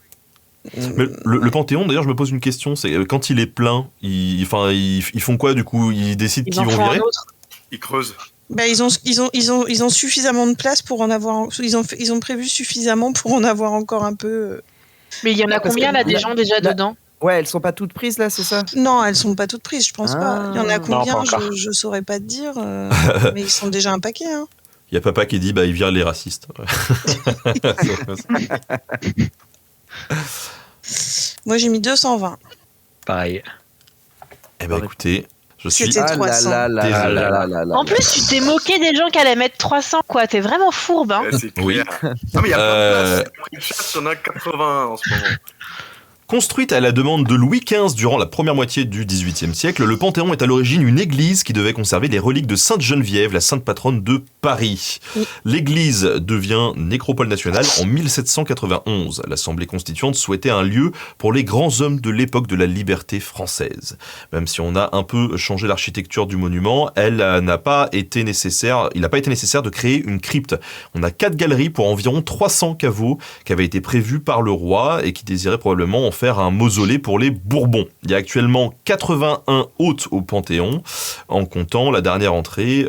mais le Panthéon, d'ailleurs, je me pose une question, c'est quand il est plein, ils font quoi du coup ? Ils décident Ils qu'ils en vont font un virer ? autre. Ils creusent. Bah, ils ont suffisamment de place pour en avoir. Ils ont prévu suffisamment pour en avoir encore un peu. Mais il y en a Parce combien, que là, des là- gens déjà là- dedans? Ouais, elles sont pas toutes prises là, c'est ça? Non, elles sont pas toutes prises, je pense pas. Il y en a Non, combien? pas encore. Je saurais pas te dire. Mais ils sont déjà un paquet. Hein. Il y a papa qui dit, bah, ils virent les racistes. Moi, j'ai mis 220. Pareil. Eh ben écoutez, je suis... C'était Ah là 300. là là là là là là là. En plus, tu t'es moqué des gens qui allaient mettre 300, quoi. T'es vraiment fourbe, hein. Ouais, c'est clair. Oui. Non, mais il y a plein de Euh, places. Après le chat, il y en a 80 en ce moment. Construite à la demande de Louis XV durant la première moitié du XVIIIe siècle, le Panthéon est à l'origine une église qui devait conserver les reliques de Sainte Geneviève, la sainte patronne de Paris. L'église devient nécropole nationale en 1791. L'Assemblée constituante souhaitait un lieu pour les grands hommes de l'époque de la liberté française. Même si on a un peu changé l'architecture du monument, il n'a pas été nécessaire de créer une crypte. On a 4 galeries pour environ 300 caveaux qui avaient été prévus par le roi et qui désiraient probablement en faire un mausolée pour les Bourbons. Il y a actuellement 81 hôtes au Panthéon, en comptant la dernière entrée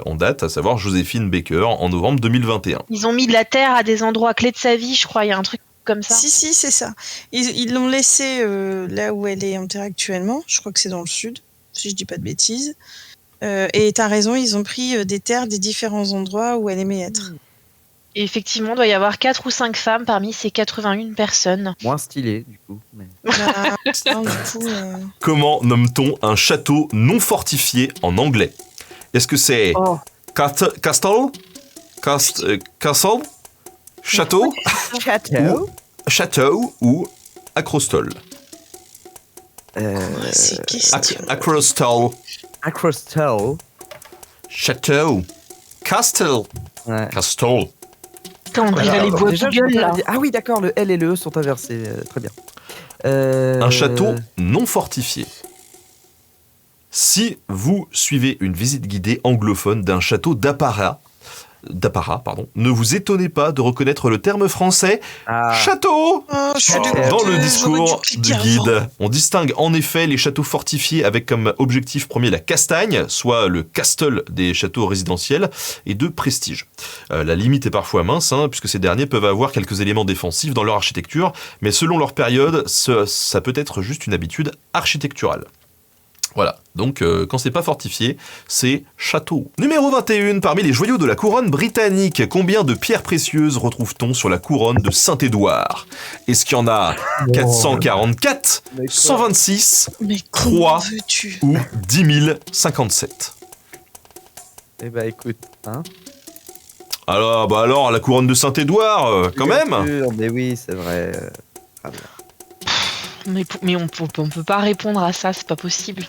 en date, à savoir Joséphine Baker, en novembre 2021. Ils ont mis de la terre à des endroits clés de sa vie, je crois. Il y a un truc comme ça. Si, c'est ça. Ils l'ont laissé là où elle est enterrée actuellement. Je crois que c'est dans le sud, si je dis pas de bêtises. Et t'as raison, ils ont pris des terres des différents endroits où elle aimait être. Et effectivement, il doit y avoir 4 ou 5 femmes parmi ces 81 personnes. Moins stylé, du coup. Mais... Comment nomme-t-on un château non fortifié en anglais ? Est-ce que c'est castle, château, château ou acrostole ? C'est question. Acrostole. Acrostole. Château. Castle. Ouais. Castle. Putain, on dirait les bois déjà, de gueule, là. Ah oui, d'accord, le L et le E sont inversés. Très bien. Un château non fortifié. Si vous suivez une visite guidée anglophone d'un château d'Apparat, ne vous étonnez pas de reconnaître le terme français château dans le discours du guide. On distingue en effet les châteaux fortifiés avec comme objectif premier la castagne, soit le castle des châteaux résidentiels, et de prestige. La limite est parfois mince, puisque ces derniers peuvent avoir quelques éléments défensifs dans leur architecture, mais selon leur période, ça peut être juste une habitude architecturale. Voilà, donc quand c'est pas fortifié, c'est château. Numéro 21, parmi les joyaux de la couronne britannique, combien de pierres précieuses retrouve-t-on sur la couronne de Saint-Édouard ? Est-ce qu'il y en a 444, 126, 3 ou 10 057 ? Eh ben écoute, Alors, la couronne de Saint-Édouard, quand même. Mais oui, c'est vrai. Mais on peut pas répondre à ça, c'est pas possible.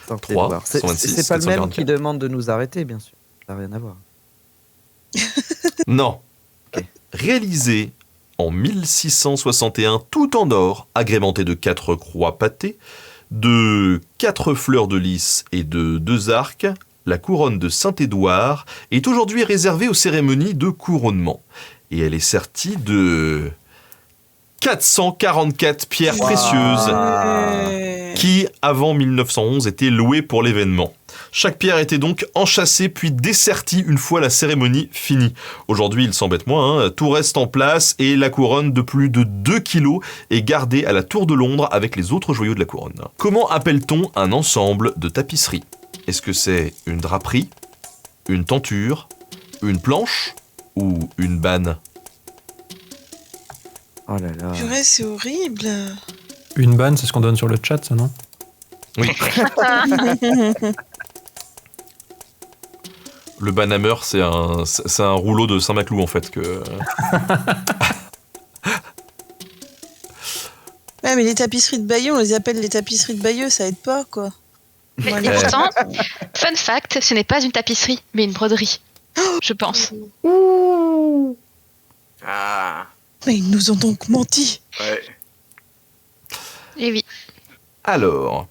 3, 126, c'est pas le même 444. qui demande de nous arrêter, bien sûr. Ça n'a rien à voir. Non. Réalisé en 1661, tout en or, agrémenté de 4 croix pâtées, de 4 fleurs de lys et de 2 arcs, la couronne de Saint-Édouard est aujourd'hui réservée aux cérémonies de couronnement. Et elle est sertie de 444 pierres précieuses qui, avant 1911, étaient louées pour l'événement. Chaque pierre était donc enchâssée puis dessertie une fois la cérémonie finie. Aujourd'hui, il s'embête moins, tout reste en place et la couronne de plus de 2 kilos est gardée à la Tour de Londres avec les autres joyaux de la couronne. Comment appelle-t-on un ensemble de tapisseries ? Est-ce que c'est une draperie, une tenture, une planche ou une banne ? Oh là là. Purée, c'est horrible. Une banne, c'est ce qu'on donne sur le chat, ça, non ? Oui. Le banhammer, c'est un rouleau de Saint-Maclou, en fait. Ouais, mais les tapisseries de Bayeux, on les appelle les tapisseries de Bayeux, ça aide pas, quoi. Et pourtant, fun fact, ce n'est pas une tapisserie, mais une broderie. Je pense. Ah. Mais ils nous ont donc menti. Ouais. Et oui. Alors,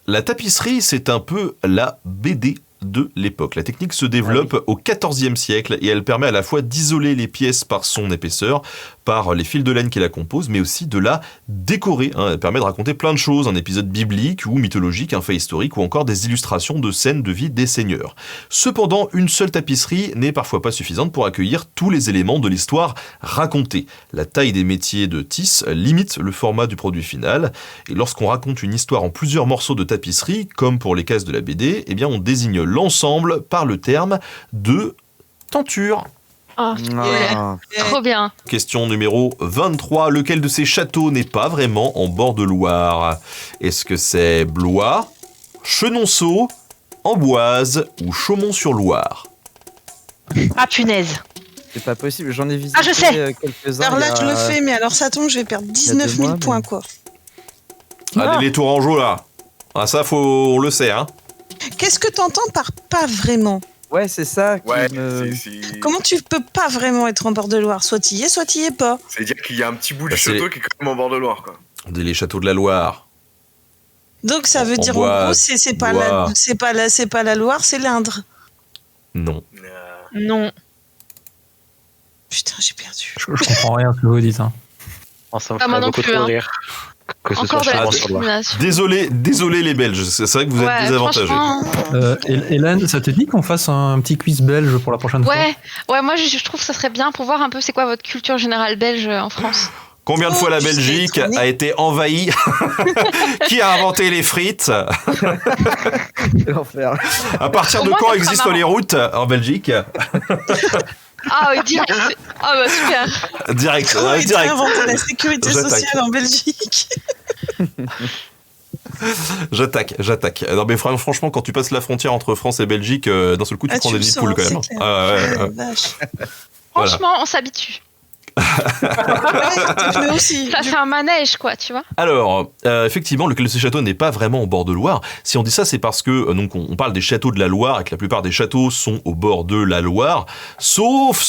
la tapisserie, c'est un peu la BD de l'époque. La technique se développe au XIVe siècle et elle permet à la fois d'isoler les pièces par son épaisseur, par les fils de laine qui la composent, mais aussi de la décorer. Elle permet de raconter plein de choses, un épisode biblique ou mythologique, un fait historique ou encore des illustrations de scènes de vie des seigneurs. Cependant, une seule tapisserie n'est parfois pas suffisante pour accueillir tous les éléments de l'histoire racontée. La taille des métiers de tisse limite le format du produit final et lorsqu'on raconte une histoire en plusieurs morceaux de tapisserie, comme pour les cases de la BD, eh bien on désigne l'ensemble par le terme de tenture. Oh, trop bien. Question numéro 23. Lequel de ces châteaux n'est pas vraiment en bord de Loire ? Est-ce que c'est Blois, Chenonceau, Amboise ou Chaumont-sur-Loire ? Ah punaise. C'est pas possible, j'en ai visité Ah, je sais. quelques-uns. Alors là, il y a- je le fais, mais alors ça tombe, je vais perdre 19 000 mois, points, mais- quoi. Allez, les Tourangeaux, là. Ah, ça, on le sait, hein. Qu'est-ce que t'entends par pas vraiment? Ouais, c'est ça qui Ouais, me... Comment tu peux pas vraiment être en bord de Loire? Soit t'y es, soit t'y es pas. C'est-à-dire qu'il y a un petit bout du Bah, c'est- château qui est quand même en bord de Loire, quoi. Les châteaux de la Loire. Donc ça veut En dire en bois, gros, c'est pas bois. c'est pas la Loire, c'est l'Indre. Non. Non. Putain, j'ai perdu. Je comprends rien à ce que vous dites. Hein. Ça me Ah, moi ferait non beaucoup plus, trop hein. rire. Que ce Encore de soit la charmant sur Loire. discrimination. Désolé les Belges, c'est vrai que vous êtes Ouais, désavantagés. franchement, Hélène, ça te dit qu'on fasse un petit quiz belge pour la prochaine fois? ouais, moi je trouve que ça serait bien pour voir un peu c'est quoi votre culture générale belge en France. Combien de fois la je sais Belgique trop bien. a été envahie? Qui a inventé les frites? L'enfer. À partir Au de moins, quand ça sera existent marrant. les routes en Belgique? Ah oui, direct. Ah bah super. Direct, Comment a été direct. inventée la sécurité J'attaque. sociale en Belgique? J'attaque. Non mais franchement, quand tu passes la frontière entre France et Belgique, d'un seul coup, tu Ah, prends tu des le nids de poule sens, quand même. c'est clair. Ah, ouais, Oh, ouais. la vache. Voilà. Franchement, on s'habitue. Ouais, peut-être aussi. Ça fait un manège quoi, tu vois. Alors, effectivement, lequel de ces châteaux n'est pas vraiment au bord de Loire. Si on dit ça, c'est parce que donc on parle des châteaux de la Loire et que la plupart des châteaux sont au bord de la Loire, sauf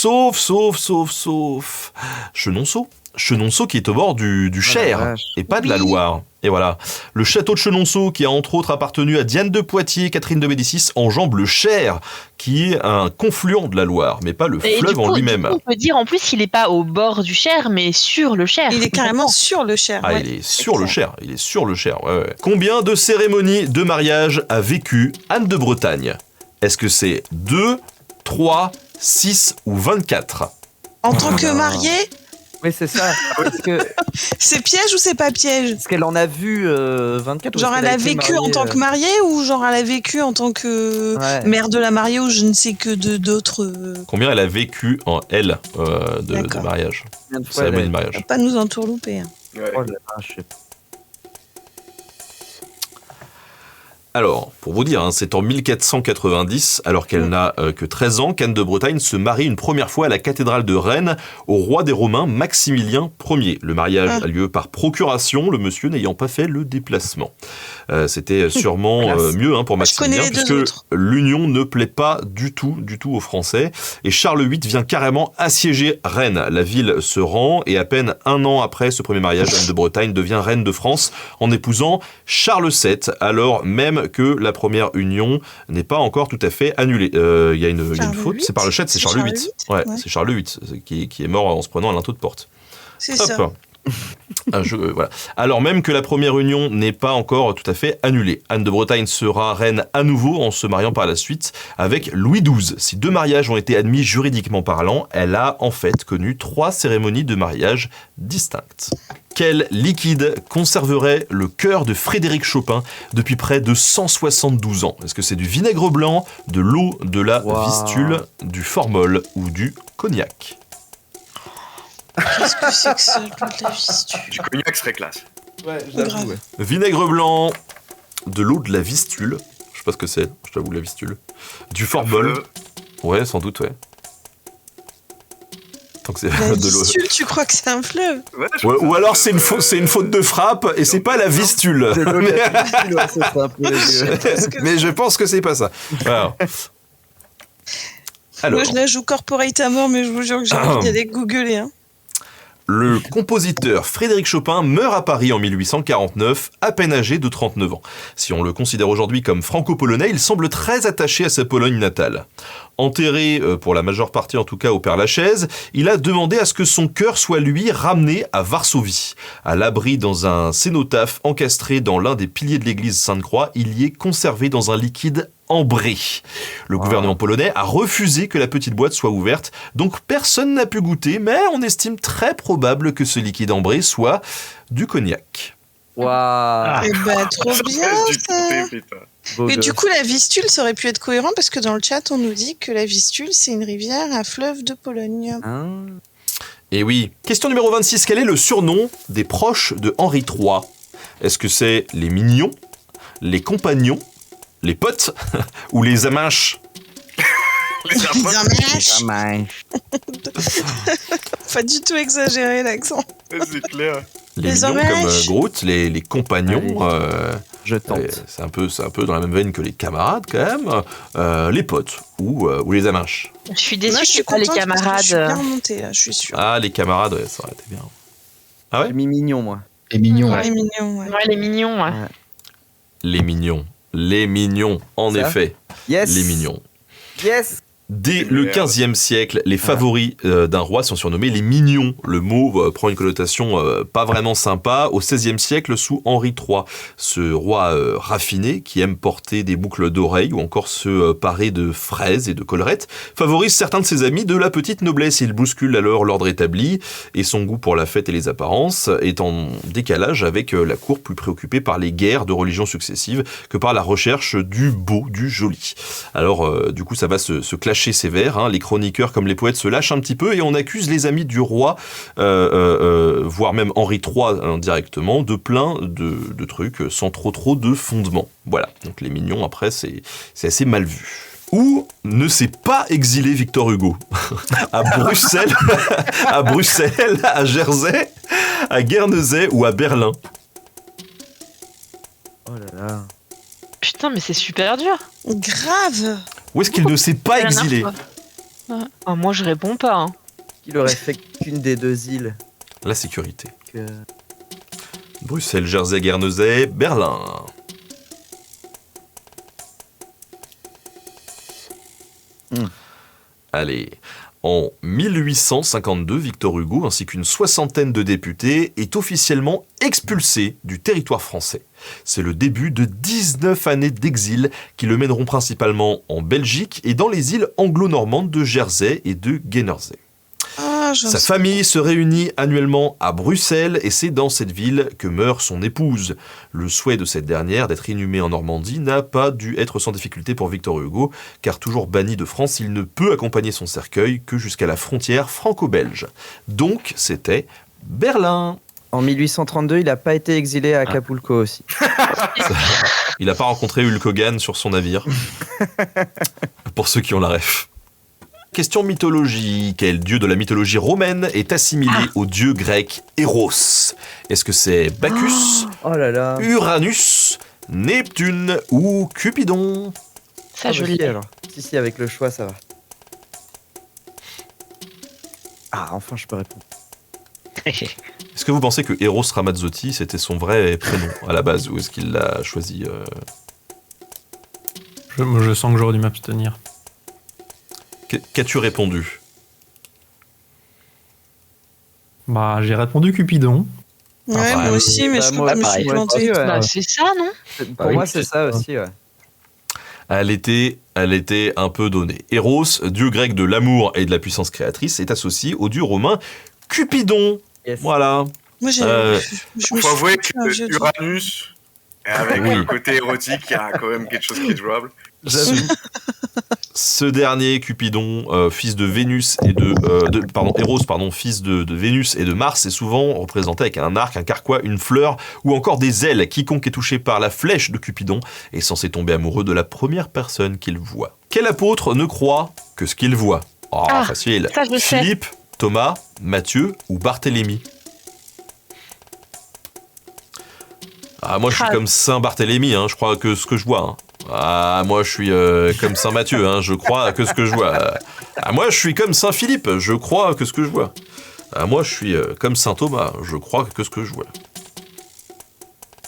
Chenonceau. Chenonceau qui est au bord du Cher vache. et pas de la Oui. Loire. Et voilà. Le château de Chenonceau, qui a entre autres appartenu à Diane de Poitiers et Catherine de Médicis, enjambe le Cher, qui est un confluent de la Loire, mais pas le Et fleuve du en coup, lui-même. on peut dire en plus qu'il est pas au bord du Cher, mais sur le Cher. Il est carrément sur le Cher. Ah, ouais. il est sur le Cher. Il est sur le Cher. Ouais. Combien de cérémonies de mariage a vécu Anne de Bretagne? Est-ce que c'est 2, 3, 6 ou 24? En tant que mariée, Oui, c'est ça. Parce que- c'est piège ou c'est pas piège? parce qu'elle en a vu 24. ou Genre est-ce elle qu'elle a été vécu en mariée, tant que mariée ou genre elle a vécu en tant que Ouais. mère de la mariée ou je ne sais que d'autres. Combien elle a vécu en elle de D'accord. mariage? Combien de fois Cérémonie elle de a- mariage. Faut pas nous entourlouper. Hein. Ouais. Oh la vache. Alors, pour vous dire, hein, c'est en 1490, alors qu'elle n'a que 13 ans, qu'Anne de Bretagne se marie une première fois à la cathédrale de Rennes au roi des Romains Maximilien Ier. Le mariage a lieu par procuration, le monsieur n'ayant pas fait le déplacement. C'était sûrement mieux hein, pour Je connais Maximilien, les deux puisque autres. l'union ne plaît pas du tout aux Français. Et Charles VIII vient carrément assiéger Rennes. La ville se rend et à peine un an après ce premier mariage, Anne de Bretagne devient reine de France en épousant Charles VII, alors même que la première union n'est pas encore tout à fait annulée. Il y a une Charles faute, VIII, c'est par le chef, c'est Charles VIII. Ouais, Ouais. c'est Charles VIII qui est mort en se prenant un linteau de porte. C'est ça. Hop. Voilà. Alors même que la première union n'est pas encore tout à fait annulée. Anne de Bretagne sera reine à nouveau en se mariant par la suite avec Louis XII. Si 2 mariages ont été admis juridiquement parlant, elle a en fait connu 3 cérémonies de mariage distinctes. Quel liquide conserverait le cœur de Frédéric Chopin depuis près de 172 ans? Est-ce que c'est du vinaigre blanc, de l'eau, de la Vistule, du formol ou du cognac? Qu'est-ce que c'est que ça, de la Vistule? Du cognac serait classe. Grave. Vinaigre blanc, de l'eau de la Vistule, je sais pas ce que c'est, je t'avoue la Vistule, du formol, ouais sans doute ouais. Tant que c'est La de l'eau. Vistule, tu crois que c'est un fleuve? Ouais, je Ouais, pense ou que alors c'est une faute de frappe et c'est pas la Vistule. C'est l'eau de la Vistule, ouais, c'est ça, un peu les yeux. Mais je pense que c'est pas ça. Alors, Moi, je la joue corporate à mort, mais je vous jure que j'ai envie d'aller googler. Hein. le compositeur Frédéric Chopin meurt à Paris en 1849, à peine âgé de 39 ans. Si on le considère aujourd'hui comme franco-polonais, il semble très attaché à sa Pologne natale. Enterré, pour la majeure partie en tout cas, au Père-Lachaise, il a demandé à ce que son cœur soit lui ramené à Varsovie. À l'abri dans un cénotaphe encastré dans l'un des piliers de l'église Sainte-Croix, il y est conservé dans un liquide ambré. Le gouvernement polonais a refusé que la petite boîte soit ouverte, donc personne n'a pu goûter, mais on estime très probable que ce liquide ambré soit du cognac. Waouh. Eh ben, trop bien Du ça. côté, putain. Beau Et du gosse. coup, la Vistule, ça aurait pu être cohérent parce que dans le chat, on nous dit que la Vistule, c'est une rivière, un fleuve de Pologne. Hein. Et oui. Question numéro 26. Quel est le surnom des proches de Henri III? Est-ce que c'est les mignons, les compagnons, les potes ou les amanches? Amèches. Jamais. Pas du tout exagéré l'accent. C'est clair. Les Les mignons comme Amèches. Groot, les compagnons. Je tente. C'est un peu dans la même veine que les camarades quand même. Les potes ou les amèches. Je suis déçue Moi, que pas les contente parce que camarades. Je suis bien remontée, là, je suis sûre. Ah, les camarades, ouais, ça aurait été bien. Ah ouais. J'ai mis mignon, moi. Et mignon. Ouais, mignon, ouais. Ouais, les mignons. Ouais. Les mignons, en Ça. effet, Yes. les mignons. Yes. Dès le Merde. 15e siècle, les favoris d'un roi sont surnommés les mignons. Le mot prend une connotation pas vraiment sympa. Au 16e siècle, sous Henri III, ce roi raffiné qui aime porter des boucles d'oreilles ou encore se parer de fraises et de collerettes, favorise certains de ses amis de la petite noblesse. Il bouscule alors l'ordre établi et son goût pour la fête et les apparences est en décalage avec la cour plus préoccupée par les guerres de religions successives que par la recherche du beau, du joli. Alors, du coup, ça va se clasher sévère, hein. Les chroniqueurs comme les poètes se lâchent un petit peu et on accuse les amis du roi, voire même Henri III indirectement, de plein de trucs sans trop de fondement. Voilà, donc les mignons après c'est assez mal vu. Où ne s'est pas exilé Victor Hugo? À Bruxelles, à Jersey, à Guernesey ou à Berlin? Oh là là. Putain, mais c'est super dur. Grave. Où est-ce qu'il ne s'est pas exilé? Ah, moi, je réponds pas. Hein. Il aurait fait qu'une des deux îles. La sécurité. Que... Bruxelles, Jersey, Guernesey, Berlin. Allez. En 1852, Victor Hugo ainsi qu'une soixantaine de députés est officiellement expulsé du territoire français. C'est le début de 19 années d'exil qui le mèneront principalement en Belgique et dans les îles anglo-normandes de Jersey et de Guernesey. Ah, Sa famille se réunit annuellement à Bruxelles et c'est dans cette ville que meurt son épouse. Le souhait de cette dernière d'être inhumée en Normandie n'a pas dû être sans difficulté pour Victor Hugo, car toujours banni de France, il ne peut accompagner son cercueil que jusqu'à la frontière franco-belge. Donc c'était Berlin. En 1832, il n'a pas été exilé à Acapulco aussi. Il n'a pas rencontré Hulk Hogan sur son navire. Pour ceux qui ont la ref. Question mythologie. Quel dieu de la mythologie romaine est assimilé au dieu grec Eros? Est-ce que c'est Bacchus, Oh là là. Uranus, Neptune ou Cupidon? Ça, je si, l'ai. alors. Si, avec le choix, ça va. Ah, enfin, je peux répondre. Est-ce que vous pensez que Eros Ramazzotti, c'était son vrai prénom à la base, ou est-ce qu'il l'a choisi Je sens que j'aurais dû m'abstenir. Qu'as-tu répondu? Bah, j'ai répondu Cupidon. Ouais, moi aussi, mais je crois que je me suis plantée. Ouais. Bah, c'est ça, non? Pour moi, c'est ça aussi, ouais. Elle était un peu donnée. Eros, dieu grec de l'amour et de la puissance créatrice, est associé au dieu romain Cupidon. Yes. Voilà. Moi, je me Faut avouer suis que dit- Uranus, avec Oui. le côté érotique, il y a quand même quelque chose qui est jouable. Ce dernier, Cupidon, fils de Vénus et Eros, fils de Vénus et de Mars, est souvent représenté avec un arc, un carquois, une fleur ou encore des ailes. Quiconque est touché par la flèche de Cupidon est censé tomber amoureux de la première personne qu'il voit. Quel apôtre ne croit que ce qu'il voit? Oh, Ah, facile. ça, je le sais. Philippe, Thomas, Matthieu ou Barthélemy? Ah, moi je suis Ah. comme Saint Barthélemy, hein, je crois que ce que je vois. Hein. Ah, moi je suis comme Saint Matthieu, hein, je crois que ce que je vois. Ah, moi je suis comme Saint Philippe, je crois que ce que je vois. Ah, moi je suis comme Saint Thomas, je crois que ce que je vois.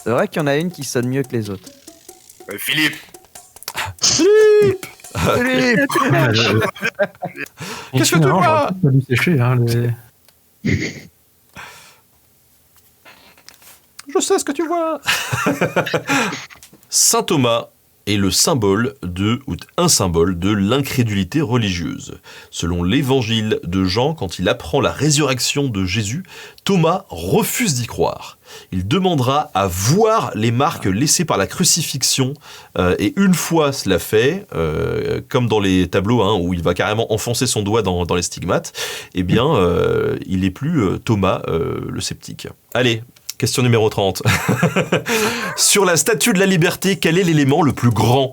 C'est vrai qu'il y en a une qui sonne mieux que les autres. Philippe, Qu'est-ce que tu vois? Pas dû sécher, hein, Je sais ce que tu vois. Saint Thomas est le symbole un symbole de l'incrédulité religieuse. Selon l'évangile de Jean, quand il apprend la résurrection de Jésus, Thomas refuse d'y croire. Il demandera à voir les marques laissées par la crucifixion, et une fois cela fait, comme dans les tableaux hein, où il va carrément enfoncer son doigt dans les stigmates, eh bien, il n'est plus Thomas le sceptique. Allez, question numéro 30. Sur la statue de la liberté, quel est l'élément le plus grand?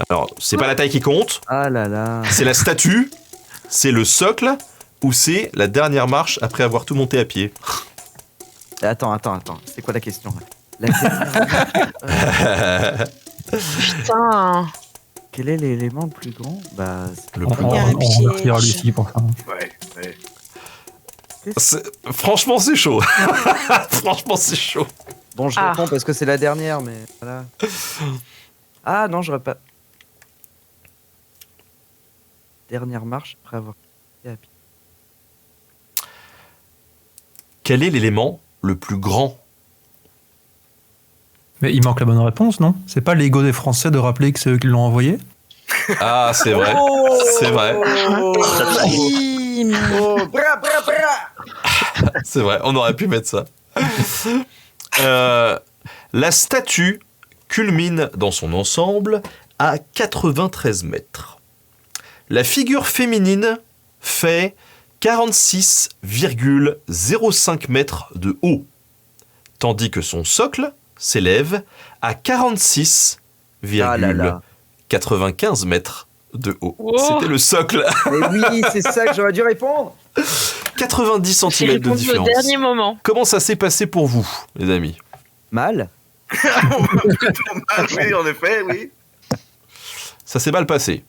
Alors, c'est pas la taille qui compte, Ah là là. c'est la statue, c'est le socle, ou c'est la dernière marche après avoir tout monté à pied. Attends. C'est quoi la question là? Putain. Quel est l'élément le plus grand? Bah, Le On plus Il y a grand. un piège. retirera Lucie pour ça. Ouais. Franchement, c'est chaud. Franchement, c'est chaud. bon, je Ah. réponds parce que c'est la dernière, mais voilà. Ah non, j'aurais pas. Dernière marche après avoir. Quel est l'élément le plus grand? Mais il manque la bonne réponse, non? C'est pas l'ego des Français de rappeler que c'est eux qui l'ont envoyé? Ah, c'est vrai. C'est vrai. Bim. C'est vrai, on aurait pu mettre ça. La statue culmine dans son ensemble à 93 mètres. La figure féminine fait 46,05 mètres de haut, tandis que son socle s'élève à 46,95 mètres de haut. Wow. C'était le socle. Mais oui, c'est ça que j'aurais dû répondre. 90 J'ai cm de répondu au différence. dernier moment. Comment ça s'est passé pour vous, les amis? Mal. Oui, en effet, oui. Ça s'est mal passé.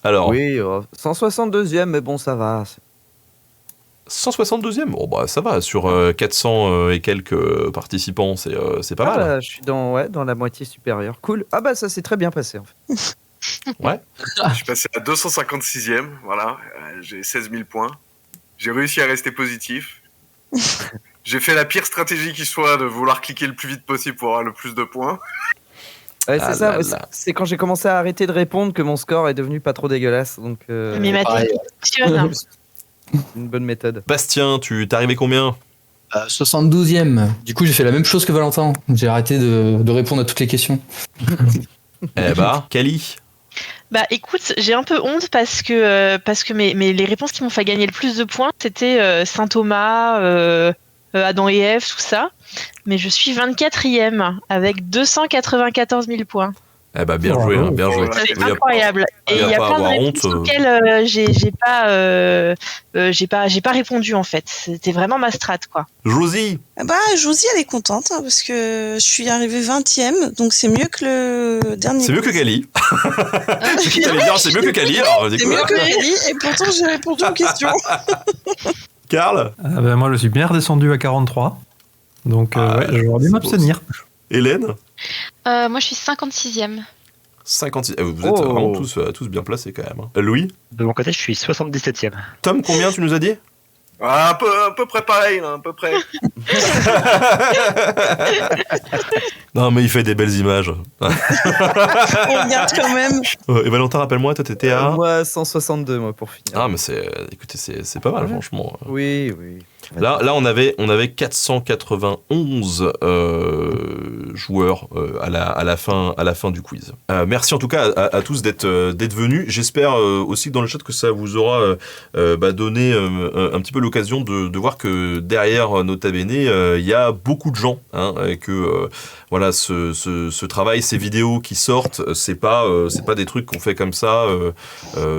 Alors, Oui, 162e, mais bon, ça va. 172e, oh bah ça va, sur 400 et quelques participants, c'est pas mal. Bah, je suis dans la moitié supérieure. Cool. Ah bah ça s'est très bien passé en fait. Ouais. Je suis passé à 256e, voilà. J'ai 16 000 points. J'ai réussi à rester positif. J'ai fait la pire stratégie qui soit de vouloir cliquer le plus vite possible pour avoir le plus de points. Ouais, c'est Ah ça. là c'est- là. C'est quand j'ai commencé à arrêter de répondre que mon score est devenu pas trop dégueulasse. Donc, Mais ma pareil. technique fonctionne. une bonne méthode. Bastien, tu t'es arrivé combien? 72e. Du coup, j'ai fait la même chose que Valentin. J'ai arrêté de répondre à toutes les questions. Eh bah, Kali. Bah écoute, j'ai un peu honte parce que les réponses qui m'ont fait gagner le plus de points, c'était Saint Thomas, Adam et Ève, tout ça. Mais je suis 24e avec 294 000 points. Eh bah, bien joué, hein, bien joué. Ouais, C'est Il y a- incroyable. Et il y a il y a pas à plein de avoir réponses honte, auxquelles j'ai pas répondu en fait. C'était vraiment ma strat quoi. Josie. Ah bah, Josie, elle est contente hein, parce que je suis arrivée 20e, donc c'est mieux que le dernier. C'est mieux que Kali. C'est qui t'allais dire, c'est mieux que Kali, alors du C'est coup. mieux que Ellie, et pourtant j'ai répondu aux questions. Karl. Ah bah, moi, je suis bien redescendu à 43. Donc, Ah, ouais, j'aurais dû c'est m'abstenir. Hélène. Moi, je suis 56e. 56. Vous êtes Oh. vraiment tous bien placés quand même. hein. Louis. De mon côté, je suis 77e. Tom, combien tu nous as dit? Ah, un peu près pareil, là, un peu près. Non, mais il fait des belles images. On regarde quand même. Et Valentin, rappelle-moi, toi t'étais à. Moi, 162, moi, pour finir. Ah, mais écoutez, c'est pas mal, Ouais. franchement. Oui. Là, on avait 491 joueurs à la fin du quiz. Merci en tout cas à tous d'être venus. J'espère aussi dans le chat que ça vous aura donné un petit peu l'occasion de voir que derrière Nota Bene, il y a beaucoup de gens, hein, et que voilà, ce travail, ces vidéos qui sortent, c'est pas des trucs qu'on fait comme ça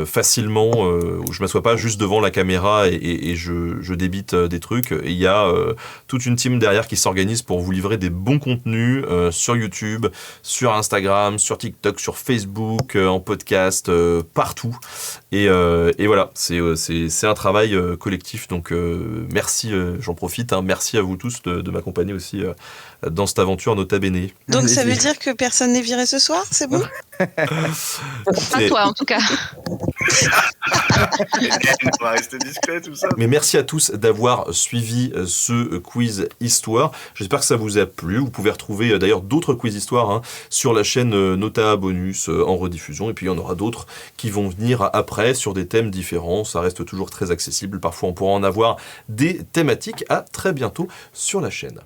facilement, où je m'assois pas juste devant la caméra et je débite des trucs. Et il y a toute une team derrière qui s'organise pour vous livrer des bons contenus sur YouTube, sur Instagram, sur TikTok, sur Facebook, en podcast, partout. Et voilà, c'est un travail collectif. Donc merci, j'en profite, hein, merci à vous tous de m'accompagner aussi dans cette aventure Nota Bene. Donc ça Allez-y. veut dire que personne n'est viré ce soir, c'est bon? Pas toi, en tout cas. On va rester discret, tout ça. Mais merci à tous d'avoir suivi ce quiz histoire. J'espère que ça vous a plu. Vous pouvez retrouver d'ailleurs d'autres quiz histoire, hein, sur la chaîne Nota Bonus en rediffusion. Et puis il y en aura d'autres qui vont venir après sur des thèmes différents. Ça reste toujours très accessible. Parfois on pourra en avoir des thématiques. À très bientôt sur la chaîne.